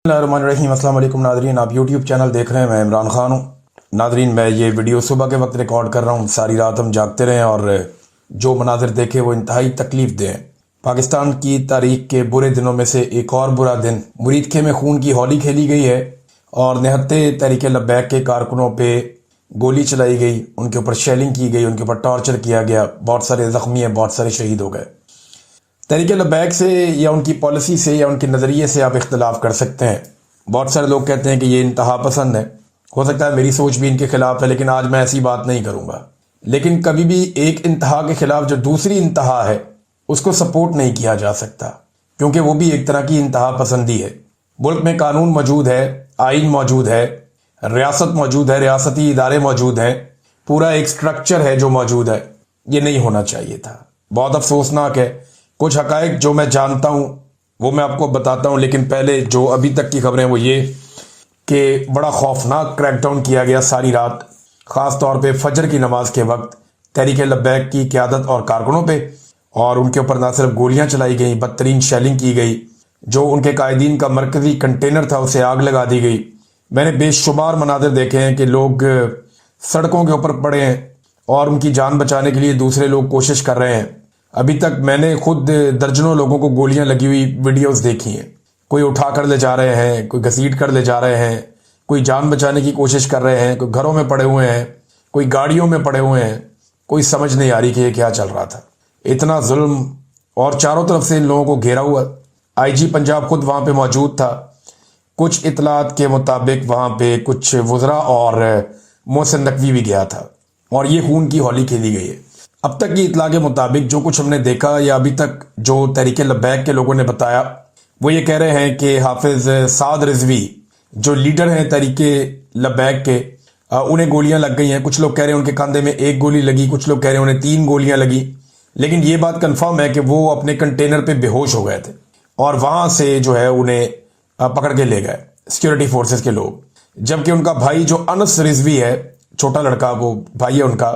Bismillahirrahmanirrahim। अस्सलाम वालेकुम नादरीन, आप यूट्यूब चैनल देख रहे हैं। मैं इमरान खान हूँ। नादरीन, मैं ये वीडियो सुबह के वक्त रिकॉर्ड कर रहा हूँ। सारी रात हम जागते रहे और जो मनाजिर देखे वो इंतहाई तकलीफ दे हैं। पाकिस्तान की तारीख के बुरे दिनों में से एक और बुरा दिन, मुरीदखे में खून की होली खेली गई है और निहत्ते तहरीक लब्बैक के कारकुनों पे गोली चलाई गई, उनके ऊपर शेलिंग की गई, उनके ऊपर टॉर्चर किया गया। बहुत सारे ज़ख्मी हैं, बहुत सारे शहीद हो गए। तहरीक लब्बैक से या उनकी पॉलिसी से या उनके नज़रिए से आप इख्तलाफ कर सकते हैं। बहुत सारे लोग कहते हैं कि ये इंतहा पसंद है। हो सकता है मेरी सोच भी इनके खिलाफ है, लेकिन आज मैं ऐसी बात नहीं करूँगा। लेकिन कभी भी एक इंतहा के खिलाफ जो दूसरी इंतहा है उसको सपोर्ट नहीं किया जा सकता, क्योंकि वो भी एक तरह की इंतहा पसंदी है। मुल्क में कानून मौजूद है, आइन मौजूद है, रियासत मौजूद है, रियासती इदारे मौजूद हैं, पूरा एक स्ट्रक्चर है जो मौजूद है। ये नहीं होना चाहिए था। बहुत अफसोसनाक है। कुछ हकायक जो मैं जानता हूँ वो मैं आपको बताता हूँ, लेकिन पहले जो अभी तक की खबरें वो ये कि बड़ा खौफनाक क्रैकडाउन किया गया सारी रात, ख़ास तौर पे फजर की नमाज के वक्त तहरीक लब्बैक की क़यादत और कारकुनों पे, और उनके ऊपर ना सिर्फ गोलियां चलाई गई, बदतरीन शेलिंग की गई। जो उनके कायदीन का मरकज़ी कंटेनर था उसे आग लगा दी गई। मैंने बेशुमार मनाजिर देखे हैं कि लोग सड़कों के ऊपर पड़े हैं और उनकी जान बचाने के लिए दूसरे लोग कोशिश कर रहे हैं। अभी तक मैंने खुद दर्जनों लोगों को गोलियां लगी हुई वीडियोस देखी हैं। कोई उठा कर ले जा रहे हैं, कोई घसीट कर ले जा रहे हैं, कोई जान बचाने की कोशिश कर रहे हैं, कोई घरों में पड़े हुए हैं, कोई गाड़ियों में पड़े हुए हैं। कोई समझ नहीं आ रही कि ये क्या चल रहा था। इतना जुल्म, और चारों तरफ से इन लोगों को घेरा हुआ। आईजी पंजाब खुद वहाँ पे मौजूद था। कुछ इतलात के मुताबिक वहाँ पे कुछ वज़रा और मोहसिन नकवी भी गया था और ये खून की होली खेली गई है। अब तक की इतला के मुताबिक जो कुछ हमने देखा या अभी तक जो तहरीक लब्बैक के लोगों ने बताया, वो ये कह रहे हैं कि हाफिज साद रिजवी जो लीडर हैं तहरीक लब्बैक के, उन्हें गोलियां लग गई हैं। कुछ लोग कह रहे हैं उनके कंधे में एक गोली लगी, कुछ लोग कह रहे हैं उन्हें 3 गोलियां लगी। लेकिन ये बात कंफर्म है कि वो अपने कंटेनर पे बेहोश हो गए थे और वहां से जो है उन्हें पकड़ के ले गए सिक्योरिटी फोर्सेस के लोग। जबकि उनका भाई जो अनस रिजवी है, छोटा लड़का, वो भाई है उनका,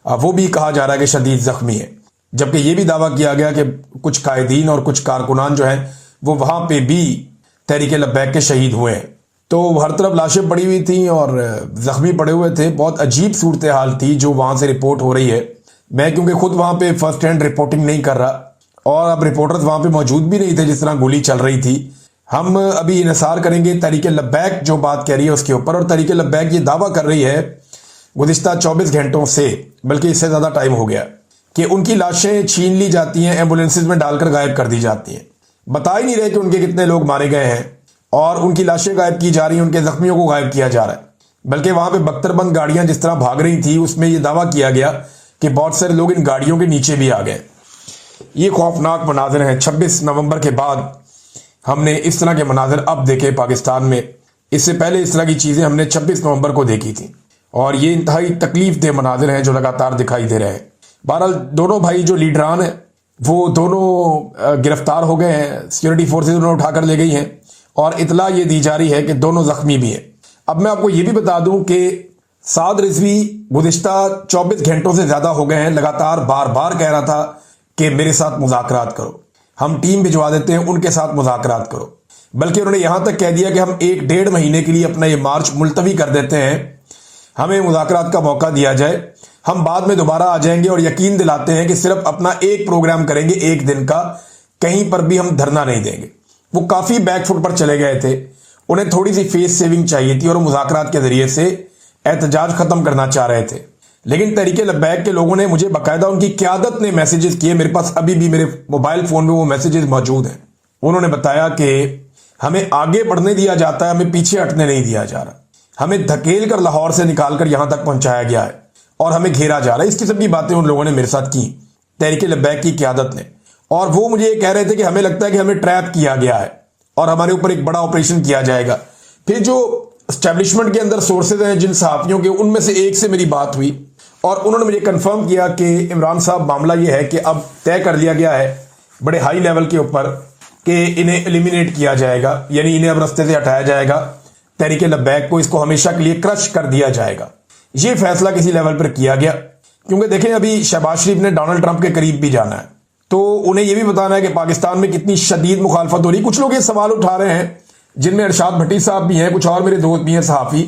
वो भी कहा जा रहा है कि शदीद जख्मी है। जबकि ये भी दावा किया गया कि कुछ कायदीन और कुछ कारकुनान जो हैं वो वहां पे भी तहरीक लब्बैक के शहीद हुए हैं। तो हर तरफ लाशें पड़ी हुई थी और जख्मी पड़े हुए थे। बहुत अजीब सूरत हाल थी जो वहां से रिपोर्ट हो रही है। मैं क्योंकि खुद वहां पे फर्स्ट हैंड रिपोर्टिंग नहीं कर रहा और अब रिपोर्टर्स वहां पे मौजूद भी नहीं थे जिस तरह गोली चल रही थी। हम अभी इन्हिसार करेंगे तहरीक लब्बैक जो बात कह रही है उसके ऊपर। और तहरीक लब्बैक ये दावा कर रही है गुज़िश्ता 24 घंटों से, बल्कि इससे ज़्यादा टाइम हो गया, कि उनकी लाशें छीन ली जाती हैं, एम्बुलेंसेज में डालकर गायब कर दी जाती हैं। बता ही नहीं रहे कि उनके कितने लोग मारे गए हैं और उनकी लाशें गायब की जा रही हैं, उनके जख्मियों को गायब किया जा रहा है। बल्कि वहां पे बख्तरबंद गाड़ियां जिस तरह भाग रही थी उसमें यह दावा किया गया कि बहुत सारे लोग इन गाड़ियों के नीचे भी आ गए। ये खौफनाक मनाजिर हैं। 26 नवंबर के बाद हमने इस तरह के मनाजिर अब देखे पाकिस्तान में। इससे पहले इस तरह की चीजें हमने 26 नवंबर को देखी थी और ये इंतहाई तकलीफ दे मनाजिर हैं जो लगातार दिखाई दे रहे हैं। बहरहाल दोनों भाई जो लीडरान हैं वो दोनों गिरफ्तार हो गए हैं, सिक्योरिटी फोर्सेज उन्हें उठाकर ले गई हैं और इतला ये दी जा रही है कि दोनों जख्मी भी हैं। अब मैं आपको ये भी बता दूं कि साद रिजवी गुज़िश्ता 24 घंटों से ज्यादा हो गए हैं लगातार बार बार कह रहा था कि मेरे साथ मुज़ाकरात करो, हम टीम भिजवा देते हैं, उनके साथ मुज़ाकरात करो। बल्कि उन्होंने यहां तक कह दिया कि हम 1-1.5 महीने के लिए अपना ये मार्च मुलतवी कर देते हैं, हमें मुज़ाकरात का मौका दिया जाए, हम बाद में दोबारा आ जाएंगे और यकीन दिलाते हैं कि सिर्फ अपना एक प्रोग्राम करेंगे एक दिन का, कहीं पर भी हम धरना नहीं देंगे। वो काफी बैकफुट पर चले गए थे, उन्हें थोड़ी सी फेस सेविंग चाहिए थी और मुज़ाकरात के जरिए से एहतजाज खत्म करना चाह रहे थे। लेकिन तहरीक लब्बैक के लोगों ने मुझे बाकायदा, उनकी क़यादत ने मैसेजेस किए, मेरे पास अभी भी मेरे मोबाइल फोन में वो मैसेजेस मौजूद हैं। उन्होंने बताया कि हमें आगे बढ़ने दिया जाता है, हमें पीछे हटने नहीं दिया जा रहा, हमें धकेल कर लाहौर से निकालकर यहां तक पहुंचाया गया है और हमें घेरा जा रहा है। इस किस्म की बातें उन लोगों ने मेरे साथ की, तहरीक लब्बैक की क़यादत ने। और वो मुझे ये कह रहे थे कि हमें लगता है कि हमें ट्रैप किया गया है और हमारे ऊपर एक बड़ा ऑपरेशन किया जाएगा। फिर जो एस्टेब्लिशमेंट के अंदर सोर्सेज हैं जिन सहाफियों के, उनमें से एक से मेरी बात हुई और उन्होंने मुझे कंफर्म किया कि इमरान साहब मामला ये है कि अब तय कर लिया गया है बड़े हाई लेवल के ऊपर कि इन्हें एलिमिनेट किया जाएगा, यानी इन्हें अब रस्ते से हटाया जाएगा, तहरीक लब्बैक को, इसको हमेशा के लिए क्रश कर दिया जाएगा। ये फैसला किसी लेवल पर किया गया क्योंकि देखें अभी शहबाज शरीफ ने डोनाल्ड ट्रंप के करीब भी जाना है, तो उन्हें यह भी बताना है कि पाकिस्तान में कितनी शदीद मुखालफत हो रही। कुछ लोग ये सवाल उठा रहे हैं जिनमें अरशाद भट्टी साहब भी हैं, कुछ और मेरे दोस्त भी हैं सहाफ़ी।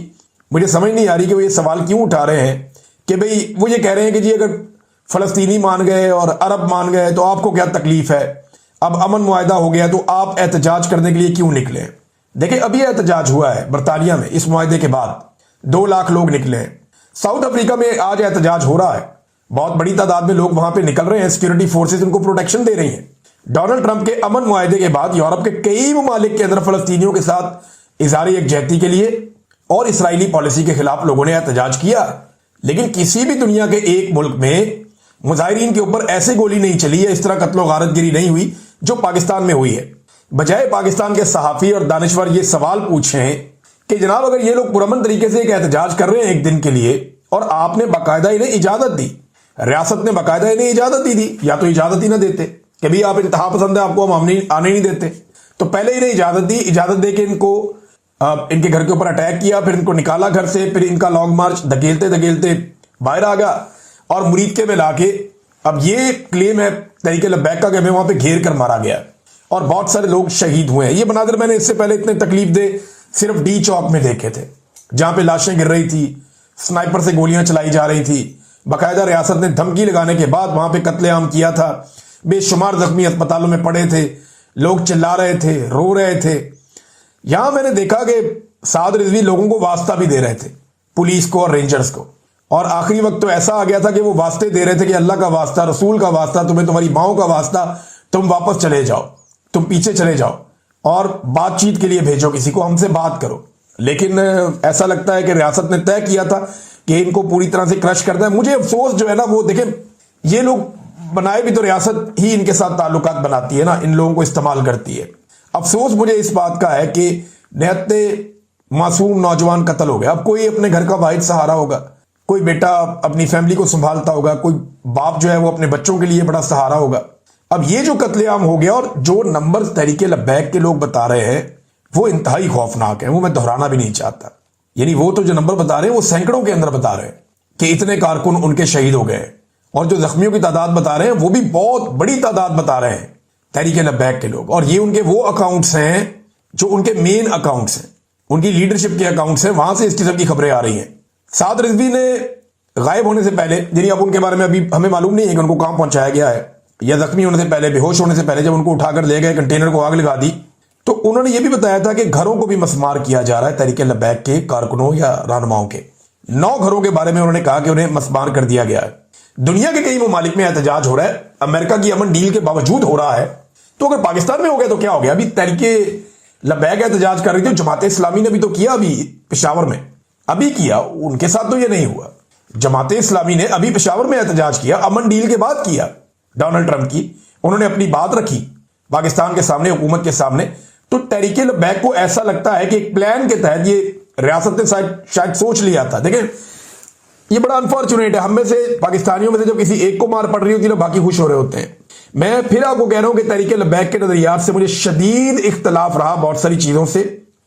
मुझे समझ नहीं आ रही कि वो ये सवाल क्यों उठा रहे हैं कि भाई वो ये कह रहे हैं कि जी अगर फ़लस्तीनी मान गए और अरब मान गए तो आपको क्या तकलीफ है, अब अमन मुआहदा हो गया तो आप एहतजाज करने के लिए क्यों निकले। देखिए अभी एहतजाज हुआ है बरतानिया में, इस मुआहदे के बाद 2 लाख लोग निकले हैं। साउथ अफ्रीका में आज एहतजाज हो रहा है, बहुत बड़ी तादाद में लोग वहां पे निकल रहे हैं, सिक्योरिटी फोर्सेस उनको प्रोटेक्शन दे रही हैं। डोनाल्ड ट्रंप के अमन मुआहदे के बाद यूरोप के कई ममालिक के अंदर फलस्तीनियों के साथ इज़हार यकजहती के लिए और इसराइली पॉलिसी के खिलाफ लोगों ने एहतजाज किया। लेकिन किसी भी दुनिया के एक मुल्क में मुजाहिरीन के ऊपर ऐसे गोली नहीं चली है, इस तरह कत्लो गारतगिरी नहीं हुई जो पाकिस्तान में हुई है। बजाय पाकिस्तान के सहाफ़ी और दानिश्वर ये सवाल पूछें कि जनाब अगर ये लोग पुरअमन तरीके से एक एहतजाज कर रहे हैं एक दिन के लिए और आपने बाकायदा इन्हें इजाजत दी, रियासत ने बाकायदा इन्हें इजाजत ही दी, या तो इजाजत ही ना देते कि भाई आप इंतहा पसंद है, आपको हम आने नहीं देते, तो पहले इन्हें इजाजत दी, इजाजत दे के इनको इनके घर के ऊपर अटैक किया, फिर इनको निकाला घर से, फिर इनका लॉन्ग मार्च धकेलते धकेलते बाहर आ गया और मुरीदके में लाके अब ये क्लेम है तहरीके लब्बैक का कि हमें वहां पे घेर कर मारा गया और बहुत सारे लोग शहीद हुए हैं। ये मनाज़िर मैंने इससे पहले इतने तकलीफ दे सिर्फ डी चौक में देखे थे, जहां पे लाशें गिर रही थी, स्नाइपर से गोलियां चलाई जा रही थी, बाकायदा रियासत ने धमकी लगाने के बाद वहां पे कत्लेआम किया था, बेशुमार जख्मी अस्पतालों में पड़े थे, लोग चिल्ला रहे थे, रो रहे थे। यहां मैंने देखा कि साद रिजवी लोगों को वास्ता भी दे रहे थे, पुलिस को और रेंजर्स को, और आखिरी वक्त तो ऐसा आ गया था कि वो वास्ते दे रहे थे कि अल्लाह का वास्ता, रसूल का वास्ता, तुम्हें तुम्हारी माओ का वास्ता, तुम वापस चले जाओ, तुम पीछे चले जाओ और बातचीत के लिए भेजो किसी को, हमसे बात करो। लेकिन ऐसा लगता है कि रियासत ने तय किया था कि इनको पूरी तरह से क्रश करना है। मुझे अफसोस जो है ना, वो देखें ये लोग बनाए भी तो रियासत ही इनके साथ ताल्लुकात बनाती है ना, इन लोगों को इस्तेमाल करती है। अफसोस मुझे इस बात का है कि निहत्ते मासूम नौजवान कत्ल हो गया। अब कोई अपने घर का वाहिद सहारा होगा, कोई बेटा अपनी फैमिली को संभालता होगा, कोई बाप जो है वो अपने बच्चों के लिए बड़ा सहारा होगा। अब ये जो कत्लेआम हो गया और जो नंबर तहरीके लब्बैक के लोग बता रहे हैं वो इंतहाई खौफनाक है, वो मैं दोहराना भी नहीं चाहता। यानी वो तो जो नंबर बता रहे हैं वो सैकड़ों के अंदर बता रहे हैं कि इतने कारकुन उनके शहीद हो गए, और जो जख्मियों की तादाद बता रहे हैं वो भी बहुत बड़ी तादाद बता रहे हैं तहरीके लब्बैक के लोग। और ये उनके वो अकाउंट्स हैं जो उनके मेन अकाउंट्स हैं, उनकी लीडरशिप के अकाउंट्स हैं, वहां से इस किस्म की खबरें आ रही हैं। साद रिजवी ने गायब होने से पहले, यानी अब उनके बारे में अभी हमें मालूम नहीं है कि उनको कहां पहुंचाया गया है, या जख्मी होने से पहले, बेहोश होने से पहले जब उनको उठाकर ले गए, कंटेनर को आग लगा दी, तो उन्होंने ये भी बताया था कि घरों को भी मसमार किया जा रहा है तहरीके लब्बैक के कारकुनों या रहनुमाओं के। 9 घरों के बारे में उन्होंने कहा कि उन्हें मसमार कर दिया गया है। दुनिया के कई ममालिक में एहतजाज हो रहा है, अमेरिका की अमन डील के बावजूद हो रहा है, तो अगर पाकिस्तान में हो गया तो क्या हो गया। अभी तहरीके लब्बैक एहतजाज कर रही थी, जमात इस्लामी ने भी तो किया, अभी पेशावर में अभी किया, उनके साथ तो ये नहीं हुआ। जमात इस्लामी ने अभी पेशावर में एहतजाज किया, अमन डील के बाद किया, डोनाल्ड ट्रंप की, उन्होंने अपनी बात रखी पाकिस्तान के सामने, हुकूमत के सामने। तो तहरीके लब्बैक को ऐसा लगता है कि एक प्लान के तहत ये रियासत ने शायद सोच लिया था। देखें ये बड़ा अनफॉर्चुनेट है, हम में से पाकिस्तानियों में से जब किसी एक को मार पड़ रही होती है ना, बाकी खुश हो रहे होते हैं। मैं फिर आपको कह रहा हूं कि तहरीके लब्बैक के नजरियात से मुझे शदीद इख्तलाफ रहा बहुत सारी चीजों से,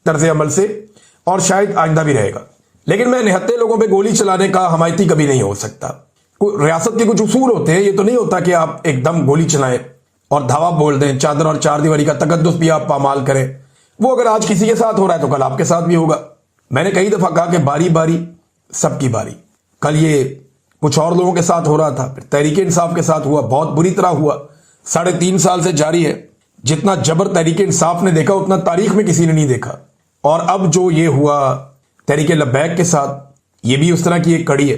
तर्ज अमल से, और शायद आइंदा भी रहेगा। लेकिन मैं निहत्ते लोगों पर गोली चलाने का हमायती कभी नहीं हो सकता। रियासत के कुछ उसूल होते हैं, ये तो नहीं होता कि आप एकदम गोली चलाएं और धावा बोल दें, चादर और चार दीवारी का तकद्दुस भी आप पामाल करें। वो अगर आज किसी के साथ हो रहा है तो कल आपके साथ भी होगा। मैंने कई दफा कहा कि बारी बारी सबकी बारी। कल ये कुछ और लोगों के साथ हो रहा था, फिर तहरीके इंसाफ के साथ हुआ, बहुत बुरी तरह हुआ, 3.5 साल से जारी है। जितना जबर तहरीके इंसाफ ने देखा उतना तारीख में किसी ने नहीं देखा। और अब जो ये हुआ तहरीके लब्बैक के साथ, ये भी उस तरह की एक कड़ी है।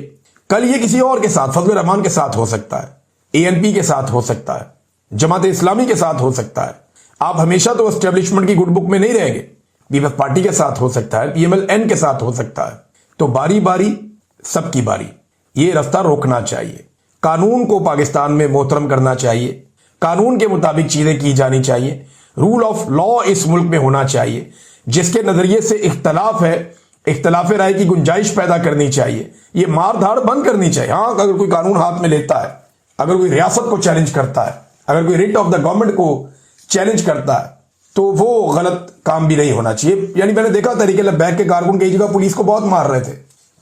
कल ये किसी और के साथ, फजल रहमान के साथ हो सकता है, ANP के साथ हो सकता है, जमात इस्लामी के साथ हो सकता है। आप हमेशा तो एस्टेब्लिशमेंट की गुड बुक में नहीं रहेंगे, पीपल्स पार्टी के साथ हो सकता है, PMLN के साथ हो सकता है। तो बारी बारी सबकी बारी, ये रास्ता रोकना चाहिए। कानून को पाकिस्तान में मोहतरम करना चाहिए, कानून के मुताबिक चीजें की जानी चाहिए, रूल ऑफ लॉ इस मुल्क में होना चाहिए। जिसके नजरिए से इख्तलाफ है, इख्तलाफ राय की गुंजाइश पैदा करनी चाहिए, ये मार धाड़ बंद करनी चाहिए। हाँ, अगर कोई कानून हाथ में लेता है, अगर कोई रियासत को चैलेंज करता है, अगर कोई रिट ऑफ द गवर्नमेंट को चैलेंज करता है, तो वो गलत काम भी नहीं होना चाहिए। यानी मैंने देखा तहरीके लब्बैक के कारकुन कई जगह पुलिस को बहुत मार रहे थे,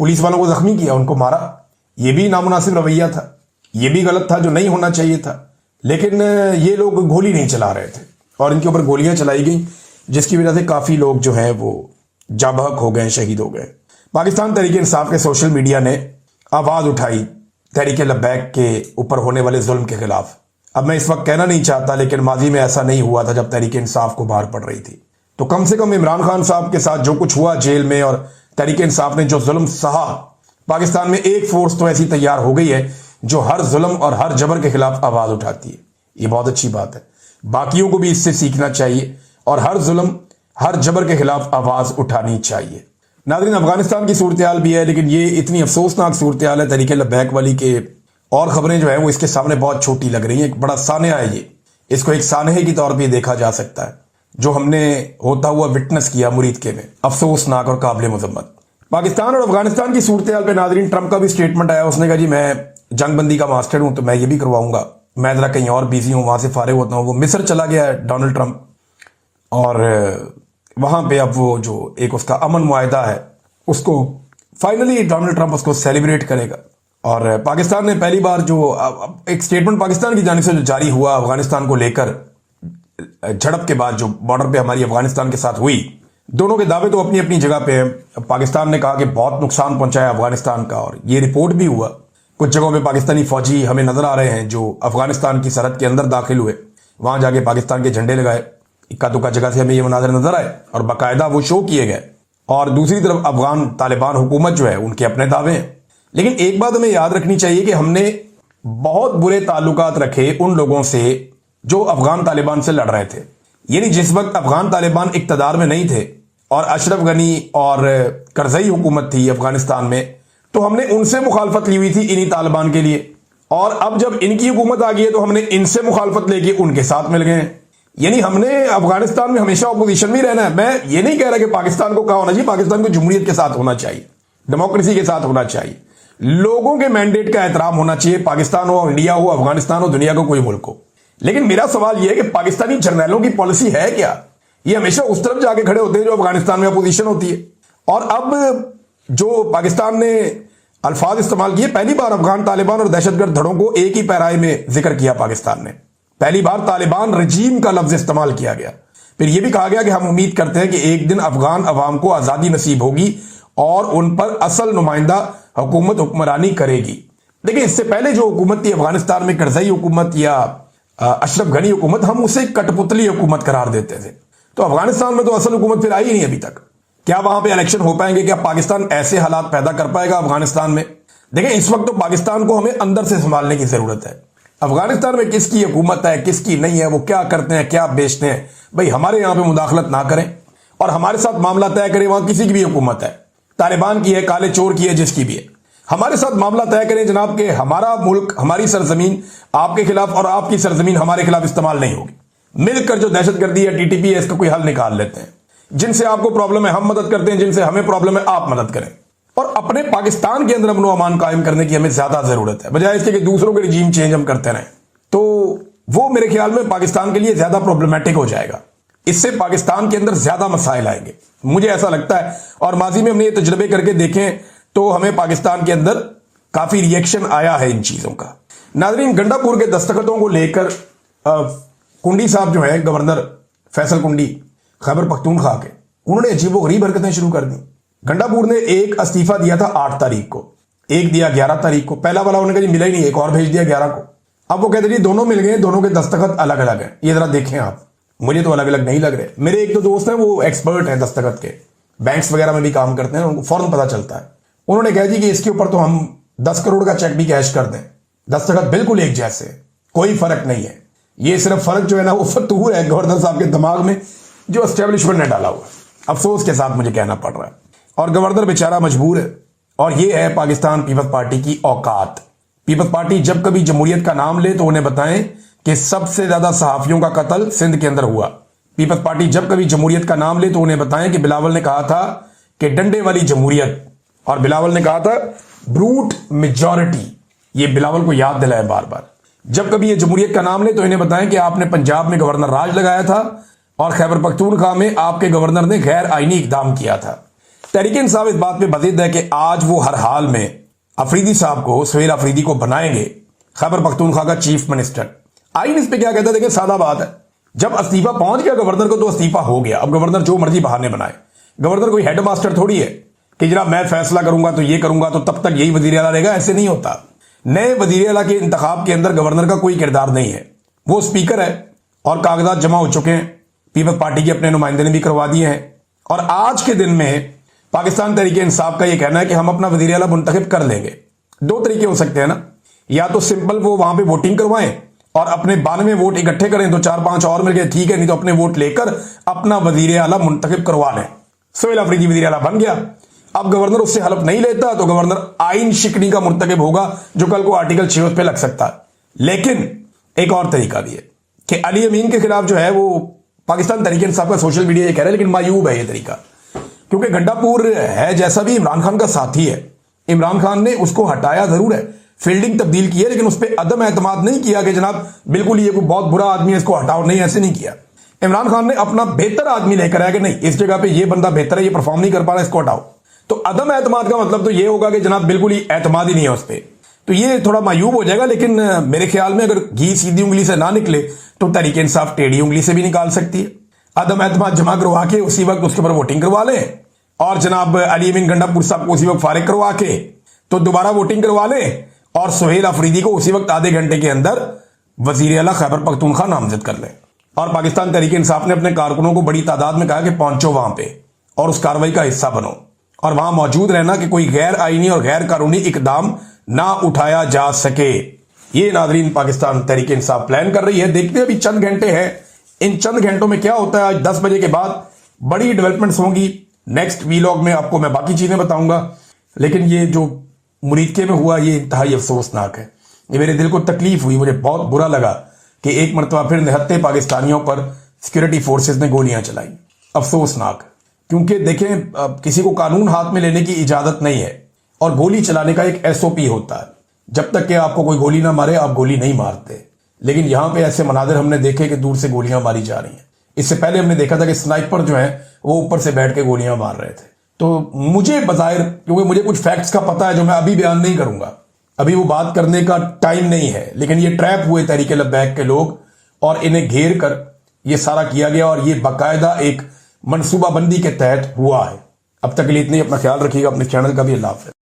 पुलिस वालों को जख्मी किया, उनको मारा। ये भी नामुनासिब रवैया था, ये भी गलत था, जो नहीं होना चाहिए था। लेकिन ये लोग गोली नहीं चला रहे थे और इनके ऊपर गोलियां चलाई गई। جس کی وجہ سے کافی لوگ جو ہیں وہ جاں بحق ہو گئے، شہید ہو گئے۔ پاکستان تحریک انصاف کے سوشل میڈیا نے آواز اٹھائی تحریک لبیک کے اوپر ہونے والے ظلم کے خلاف۔ اب میں اس وقت کہنا نہیں چاہتا، لیکن ماضی میں ایسا نہیں ہوا تھا جب تحریک انصاف کو باہر پڑ رہی تھی، تو کم سے کم عمران خان صاحب کے ساتھ جو کچھ ہوا جیل میں اور تحریک انصاف نے جو ظلم سہا، پاکستان میں ایک فورس تو ایسی تیار ہو گئی ہے جو ہر ظلم اور ہر جبر کے خلاف آواز اٹھاتی ہے۔ یہ بہت اچھی بات ہے، باقیوں کو بھی اس سے سیکھنا چاہیے اور ہر ظلم ہر جبر کے خلاف آواز اٹھانی چاہیے۔ ناظرین، افغانستان کی صورتحال بھی ہے، لیکن یہ اتنی افسوسناک صورتحال ہے تحریک لبیک والی کہ اور خبریں جو ہیں وہ اس کے سامنے بہت چھوٹی لگ رہی ہیں۔ ایک بڑا سانحہ ہے یہ، اس کو ایک سانحے کی طور پہ دیکھا جا سکتا ہے جو ہم نے ہوتا ہوا وٹنس کیا مریدکے میں، افسوسناک اور قابل مذمت۔ پاکستان اور افغانستان کی صورتحال پہ ناظرین ٹرمپ کا بھی سٹیٹمنٹ آیا، اس نے کہا جی میں جنگ بندی کا ماسٹر ہوں تو میں یہ بھی کرواؤں گا، میں ذرا کہیں اور بیزی ہوں، وہاں سے فارغ ہوتا ہوں۔ وہ مصر چلا گیا ہے ڈونلڈ ٹرمپ، اور وہاں پہ اب وہ جو ایک اس کا امن معاہدہ ہے اس کو فائنلی ڈونلڈ ٹرمپ اس کو سیلیبریٹ کرے گا۔ اور پاکستان نے پہلی بار جو ایک سٹیٹمنٹ پاکستان کی جانب سے جو جاری ہوا افغانستان کو لے کر، جھڑپ کے بعد جو بارڈر پہ ہماری افغانستان کے ساتھ ہوئی، دونوں کے دعوے تو اپنی اپنی جگہ پہ ہیں۔ پاکستان نے کہا کہ بہت نقصان پہنچایا افغانستان کا، اور یہ رپورٹ بھی ہوا۔ کچھ جگہوں پہ پاکستانی فوجی ہمیں نظر آ رہے ہیں جو افغانستان کی سرحد کے اندر داخل ہوئے، وہاں جا کے پاکستان کے جھنڈے لگائے، اکا دکا جگہ سے ہمیں یہ مناظر نظر آئے اور باقاعدہ وہ شو کیے گئے۔ اور دوسری طرف افغان طالبان حکومت جو ہے ان کے اپنے دعوے ہیں، لیکن ایک بات ہمیں یاد رکھنی چاہیے کہ ہم نے بہت برے تعلقات رکھے ان لوگوں سے جو افغان طالبان سے لڑ رہے تھے۔ یعنی جس وقت افغان طالبان اقتدار میں نہیں تھے اور اشرف غنی اور کرزئی حکومت تھی افغانستان میں، تو ہم نے ان سے مخالفت لی ہوئی تھی انہی طالبان کے لیے، اور اب جب ان کی حکومت آ گئی ہے تو ہم نے ان سے مخالفت لے کے ان کے ساتھ مل گئے ہیں۔ یعنی ہم نے افغانستان میں ہمیشہ اپوزیشن میں رہنا ہے۔ میں یہ نہیں کہہ رہا کہ پاکستان کو کہا ہونا چاہیے، پاکستان کو جمہوریت کے ساتھ ہونا چاہیے، ڈیموکریسی کے ساتھ ہونا چاہیے، لوگوں کے مینڈیٹ کا احترام ہونا چاہیے، پاکستان ہو، انڈیا ہو، افغانستان ہو، دنیا کا کوئی ملک ہو۔ لیکن میرا سوال یہ ہے کہ پاکستانی جرنیلوں کی پالیسی ہے کیا؟ یہ ہمیشہ اس طرف جا کے کھڑے ہوتے ہیں جو افغانستان میں اپوزیشن ہوتی ہے۔ اور اب جو پاکستان نے الفاظ استعمال کیے، پہلی بار افغان طالبان اور دہشت گرد دھڑوں کو ایک ہی پیرائے میں ذکر کیا پاکستان نے، پہلی بار طالبان رجیم کا لفظ استعمال کیا گیا۔ پھر یہ بھی کہا گیا کہ ہم امید کرتے ہیں کہ ایک دن افغان عوام کو آزادی نصیب ہوگی اور ان پر اصل نمائندہ حکومت حکمرانی کرے گی۔ دیکھیں، اس سے پہلے جو حکومت تھی افغانستان میں، کرزئی حکومت یا اشرف غنی حکومت، ہم اسے کٹ پتلی حکومت قرار دیتے تھے۔ تو افغانستان میں تو اصل حکومت پھر آئی ہی نہیں ابھی تک۔ کیا وہاں پہ الیکشن ہو پائیں گے؟ کیا پاکستان ایسے حالات پیدا کر پائے گا افغانستان میں؟ دیکھیں، اس وقت تو پاکستان کو ہمیں اندر سے سنبھالنے کی ضرورت ہے۔ افغانستان میں کس کی حکومت ہے، کس کی نہیں ہے، وہ کیا کرتے ہیں، کیا بیچتے ہیں، بھئی ہمارے یہاں پہ مداخلت نہ کریں اور ہمارے ساتھ معاملہ طے کریں۔ وہاں کسی کی بھی حکومت ہے، طالبان کی ہے، کالے چور کی ہے، جس کی بھی ہے، ہمارے ساتھ معاملہ طے کریں جناب کہ ہمارا ملک، ہماری سرزمین آپ کے خلاف اور آپ کی سرزمین ہمارے خلاف استعمال نہیں ہوگی۔ مل کر جو دہشت گردی ہے، ٹی ٹی پی ہے، اس کا کوئی حل نکال لیتے ہیں۔ جن سے آپ کو پرابلم ہے ہم مدد کرتے ہیں، جن سے ہمیں پرابلم ہے آپ مدد کریں۔ اور اپنے پاکستان کے اندر امن و امان قائم کرنے کی ہمیں زیادہ ضرورت ہے، بجائے اس کے کہ دوسروں کے رجیم چینج ہم کرتے رہیں۔ تو وہ میرے خیال میں پاکستان کے لیے زیادہ پرابلمٹک ہو جائے گا، اس سے پاکستان کے اندر زیادہ مسائل آئیں گے، مجھے ایسا لگتا ہے۔ اور ماضی میں ہم نے یہ تجربے کر کے دیکھیں تو ہمیں پاکستان کے اندر کافی ری ایکشن آیا ہے ان چیزوں کا۔ ناظرین، گنڈا پور کے دستخطوں کو لے کر کنڈی صاحب جو ہیں، گورنر فیصل کنڈی خیبر پختونخوا کے، انہوں نے عجیب و غریب حرکتیں شروع کر دی۔ گنڈا پور نے ایک استعفیٰ دیا تھا 8 تاریخ کو، ایک دیا 11 تاریخ کو، پہلا والا انہوں نے کہا جی ملا ہی نہیں، ایک اور بھیج دیا 11 کو۔ اب وہ کہتے ہیں جی دونوں مل گئے، دونوں کے دستخط الگ الگ ہیں، یہ ذرا دیکھیں آپ، مجھے تو الگ الگ نہیں لگ رہے۔ میرے ایک دو دوست ہیں وہ ایکسپرٹ ہیں دستخط کے، بینکس وغیرہ میں بھی کام کرتے ہیں، ان کو فوراً پتہ چلتا ہے۔ انہوں نے کہا جی کہ اس کے اوپر تو ہم 10 کروڑ کا چیک بھی کیش کر دیں، دستخط بالکل ایک جیسے، کوئی فرق نہیں ہے۔ یہ صرف فرق جو ہے نا وہ فتور ہے گورنر صاحب کے دماغ میں جو اسٹیبلشمنٹ نے ڈالا ہوا، افسوس کے ساتھ مجھے کہنا پڑ رہا ہے۔ اور گورنر بیچارہ مجبور ہے، اور یہ ہے پاکستان پیپلز پارٹی کی اوقات۔ پیپلز پارٹی جب کبھی جمہوریت کا نام لے تو انہیں بتائیں کہ سب سے زیادہ صحافیوں کا قتل سندھ کے اندر ہوا۔ پیپلز پارٹی جب کبھی جمہوریت کا نام لے تو انہیں بتائیں کہ بلاول نے کہا تھا کہ ڈنڈے والی جمہوریت، اور بلاول نے کہا تھا بروٹ میجورٹی، یہ بلاول کو یاد دلائے بار بار۔ جب کبھی یہ جمہوریت کا نام لے تو انہیں بتائیں کہ آپ نے پنجاب میں گورنر راج لگایا تھا اور خیبر پختونخوا میں آپ کے گورنر نے غیر آئینی اقدام کیا تھا۔ تحریک انصاف اس بات پہ بضد ہے کہ آج وہ ہر حال میں افریدی صاحب کو، سہیل افریدی کو بنائیں گے خیبر پختونخوا کا چیف منسٹر۔ آئین اس پہ کیا کہتا ہے؟ دیکھیں سادہ بات ہے، जब इस्तीफा पहुंच गया गवर्नर को तो इस्तीफा हो गया। अब गवर्नर जो मर्जी बहाने बनाए, गवर्नर कोई हेड मास्टर थोड़ी है कि जनाब मैं फैसला करूंगा तो ये करूंगा तो तब तक यही वजीर आला रहेगा, ऐसे नहीं होता। नए वजीर आला के इंतखाब के अंदर गवर्नर का कोई किरदार नहीं है, वो स्पीकर है और कागजात जमा हो चुके हैं, पीपल्स पार्टी के अपने नुमाइंदे ने भी करवा दिए हैं। और आज के दिन में पाकिस्तान तहरीके इंसाफ का यह कहना है कि हम अपना वजीर आला मुंतखब कर लेंगे। दो तरीके हो सकते हैं ना, या तो सिंपल वो वहां पे वोटिंग करवाएं और अपने 92 वोट इकट्ठे करें तो 4-5 और मिल गए ठीक है, नहीं तो अपने वोट लेकर अपना वजीर आला मुंतखब करवा लें। सोहेल अफरीदी वजीर आला बन गया। अब गवर्नर उससे हलफ नहीं लेता तो गवर्नर आइन शिकनी का मुर्तकब होगा, जो कल को आर्टिकल 66 पे लग सकता है। लेकिन एक और तरीका भी है कि अली अमीन के खिलाफ जो है वो पाकिस्तान तहरीके इंसाफ का सोशल मीडिया ये कह रहा है, लेकिन मायूब है ये तरीका, क्योंकि गंडापुर है जैसा भी इमरान खान का साथी है। इमरान खान ने उसको हटाया जरूर है, फील्डिंग तब्दील की है, लेकिन उस पर अदम एतमाद नहीं किया कि जनाब बिल्कुल ये कोई बहुत बुरा आदमी है इसको हटाओ, नहीं ऐसे नहीं किया। इमरान खान ने अपना बेहतर आदमी लेकर आया कि नहीं इस जगह पे ये बंदा बेहतर है, ये परफॉर्म नहीं कर पा रहा, इसको हटाओ। तो अदम एतमाद का मतलब तो ये होगा कि जनाब बिल्कुल ही एतमाद ही नहीं है उस पर, तो ये थोड़ा मायूब हो जाएगा। लेकिन मेरे ख्याल में अगर घी सीधी उंगली से ना निकले तो तहरीके इंसाफ टेढ़ी उंगली से भी निकाल सकती है। अदम एतमाद जमा करवा के उसी वक्त उसके ऊपर वोटिंग करवा ले और जनाब अली अमीन गंडापुर साहब को उसी वक्त फारिग करवा के तो दोबारा वोटिंग करवा ले और सोहेल अफरीदी को उसी वक्त आधे घंटे के अंदर वजीर आला खैबर पख्तूनख्वा नामजद कर ले। और पाकिस्तान तहरीके इंसाफ ने अपने कारकुनों को बड़ी तादाद में कहा कि पहुंचो वहां पे और उस कार्रवाई का हिस्सा बनो और वहां मौजूद रहना कि कोई गैर आईनी और गैर कानूनी इकदाम ना उठाया जा सके। ये नाजरीन पाकिस्तान तहरीके इंसाफ प्लान कर रही है। देखते हैं अभी चंद घंटे हैं, इन चंद घंटों में क्या होता है। आज 10 बजे के बाद बड़ी डेवलपमेंट्स होंगी। नेक्स्ट वीलॉग में आपको मैं बाकी चीजें बताऊंगा, लेकिन ये जो मुरीदके में हुआ ये इंतहाई अफसोसनाक है। ये मेरे दिल को तकलीफ हुई, मुझे बहुत बुरा लगा कि एक मरतबा फिर निहत्ते पाकिस्तानियों पर सिक्योरिटी फोर्सेस ने गोलियां चलाई। अफसोसनाक, क्योंकि देखें किसी को कानून हाथ में लेने की इजाजत नहीं है और गोली चलाने का एक SOP होता है। जब तक कि आपको कोई गोली ना मारे आप गोली नहीं मारते। लेकिन यहां पे ऐसे मनाजिर हमने देखे कि दूर से गोलियां मारी जा रही हैं। इससे पहले हमने देखा था कि स्नाइपर जो है वो ऊपर से बैठ के गोलियां मार रहे थे। तो मुझे बज़ाहिर, क्योंकि मुझे कुछ फैक्ट्स का पता है जो मैं अभी बयान नहीं करूंगा, अभी वो बात करने का टाइम नहीं है, लेकिन ये ट्रैप हुए तहरीके लब्बैक के लोग और इन्हें घेर कर ये सारा किया गया और ये बाकायदा एक मनसूबाबंदी के तहत हुआ है। अब तक के लिए इतनी, अपना ख्याल रखिएगा, अपने चैनल का भी अल्लाह हाफ़िज़।